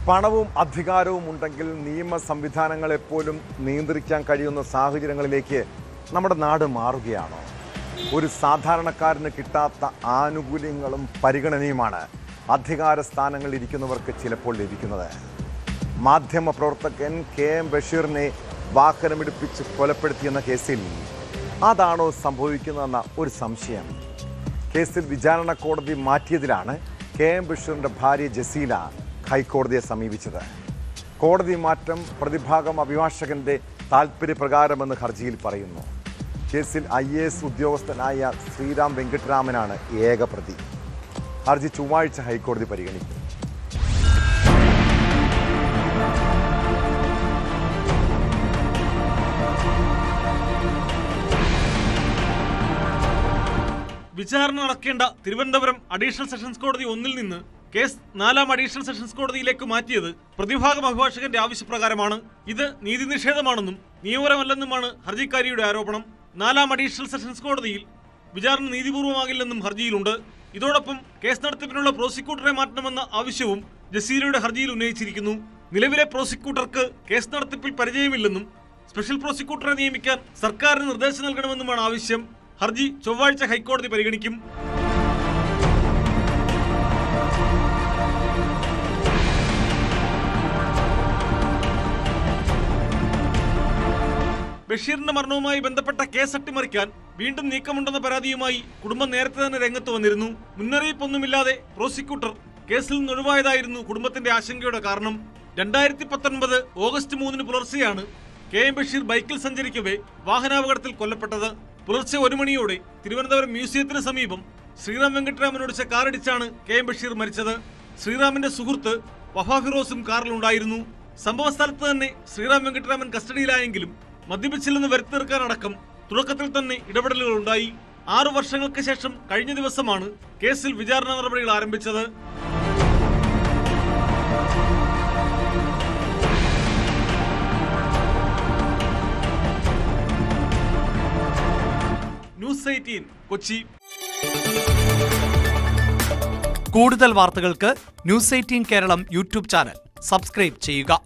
പണവും അധികാരവും ഉണ്ടെങ്കിൽ നിയമ സംവിധാനങ്ങളെപ്പോലും നിയന്ത്രിക്കാൻ കഴിയുന്ന സാഹചര്യങ്ങളിലേക്ക് നമ്മുടെ നാട് മാറുകയാണോ? ഒരു സാധാരണക്കാരന് കിട്ടാത്ത ആനുകൂല്യങ്ങളും പരിഗണനയുമാണ് അധികാര സ്ഥാനങ്ങളിൽ ഇരിക്കുന്നവർക്ക് ചിലപ്പോൾ ലഭിക്കുന്നത്. മാധ്യമപ്രവർത്തകൻ KM ബഷീറിനെ വാഹനമിടിപ്പിച്ച് കൊലപ്പെടുത്തിയെന്ന കേസിൽ അതാണോ സംഭവിക്കുന്നതെന്ന ഒരു സംശയം. കേസിൽ വിചാരണ കോടതി മാറ്റിയതിലാണ് KM ബഷീറിൻ്റെ ഭാര്യ ജസീല ഹൈക്കോടതിയെ സമീപിച്ചത്. കോടതി മാറ്റം പ്രതിഭാഗം അഭിഭാഷകന്റെ താൽപ്പര്യപ്രകാരമെന്ന് ഹർജിയിൽ പറയുന്നു. കേസിൽ IAS ഉദ്യോഗസ്ഥനായ ശ്രീറാം വെങ്കിട്ടരാമനാണ് ഏക പ്രതി. ഹർജി ചൊവ്വാഴ്ച ഹൈക്കോടതി പരിഗണിക്കും. വിചാരണ നടക്കേണ്ട തിരുവനന്തപുരം അഡീഷണൽ സെഷൻസ് കോടതി 1 നിന്ന് കേസ് 4ാം അഡീഷണൽ സെഷൻസ് കോടതിയിലേക്ക് മാറ്റിയത് പ്രതിഭാഗം അഭിഭാഷകന്റെ ആവശ്യപ്രകാരമാണ്. ഇത് നീതി നിഷേധമാണെന്നും നിയമപരമല്ലെന്നുമാണ് ഹർജിക്കാരിയുടെ ആരോപണം. 4ാം അഡീഷണൽ സെഷൻസ് കോടതിയിൽ വിചാരണ നീതിപൂർവമാകില്ലെന്നും ഹർജിയിലുണ്ട്. ഇതോടൊപ്പം കേസ് നടത്തിപ്പിനുള്ള പ്രോസിക്യൂട്ടറെ മാറ്റണമെന്ന ആവശ്യവും ജസീലയുടെ ഹർജിയിൽ ഉന്നയിച്ചിരിക്കുന്നു. നിലവിലെ പ്രോസിക്യൂട്ടർക്ക് കേസ് നടത്തിപ്പിൽ പരിചയമില്ലെന്നും സ്പെഷ്യൽ പ്രോസിക്യൂട്ടറെ നിയമിക്കാൻ സർക്കാരിന് നിർദ്ദേശം നൽകണമെന്നുമാണ് ആവശ്യം. ഹർജി ചൊവ്വാഴ്ച ഹൈക്കോടതി പരിഗണിക്കും. ബഷീറിന്റെ മരണവുമായി ബന്ധപ്പെട്ട കേസ് അട്ടിമറിക്കാൻ വീണ്ടും നീക്കമുണ്ടെന്ന പരാതിയുമായി കുടുംബം നേരത്തെ തന്നെ രംഗത്ത് വന്നിരുന്നു. മുന്നറിയിപ്പൊന്നുമില്ലാതെ പ്രോസിക്യൂട്ടർ കേസിൽ നിന്ന് ഒഴിവായതായിരുന്നു കുടുംബത്തിന്റെ ആശങ്കയുടെ കാരണം. 2019 ഓഗസ്റ്റ് 3 പുലർച്ചെയാണ് KM ബഷീർ ബൈക്കിൽ സഞ്ചരിക്കവേ വാഹനാപകടത്തിൽ കൊല്ലപ്പെട്ടത്. പുലർച്ചെ 1 മണിയോടെ തിരുവനന്തപുരം മ്യൂസിയത്തിന് സമീപം ശ്രീറാം വെങ്കിട്ടരാമനോടിച്ച കാറിടിച്ചാണ് KM ബഷീർ മരിച്ചത്. ശ്രീറാമിന്റെ സുഹൃത്ത് വഫ ഫിറോസും കാറിലുണ്ടായിരുന്നു. സംഭവ സ്ഥലത്ത് തന്നെ ശ്രീറാം വെങ്കിട്ടരാമൻ കസ്റ്റഡിയിലായെങ്കിലും മദ്യപിച്ചില്ലെന്ന് വരുത്തി തീർക്കാനടക്കം തുടക്കത്തിൽ തന്നെ ഇടപെടലുകൾ ഉണ്ടായി. 6 വർഷങ്ങൾക്ക് ശേഷം കഴിഞ്ഞ ദിവസമാണ് കേസിൽ വിചാരണ നടപടികൾ ആരംഭിച്ചത്. ന്യൂസ് 18 കൊച്ചി. കൂടുതൽ വാർത്തകൾക്ക് news 18 Keralam YouTube channel subscribe ചെയ്യുക.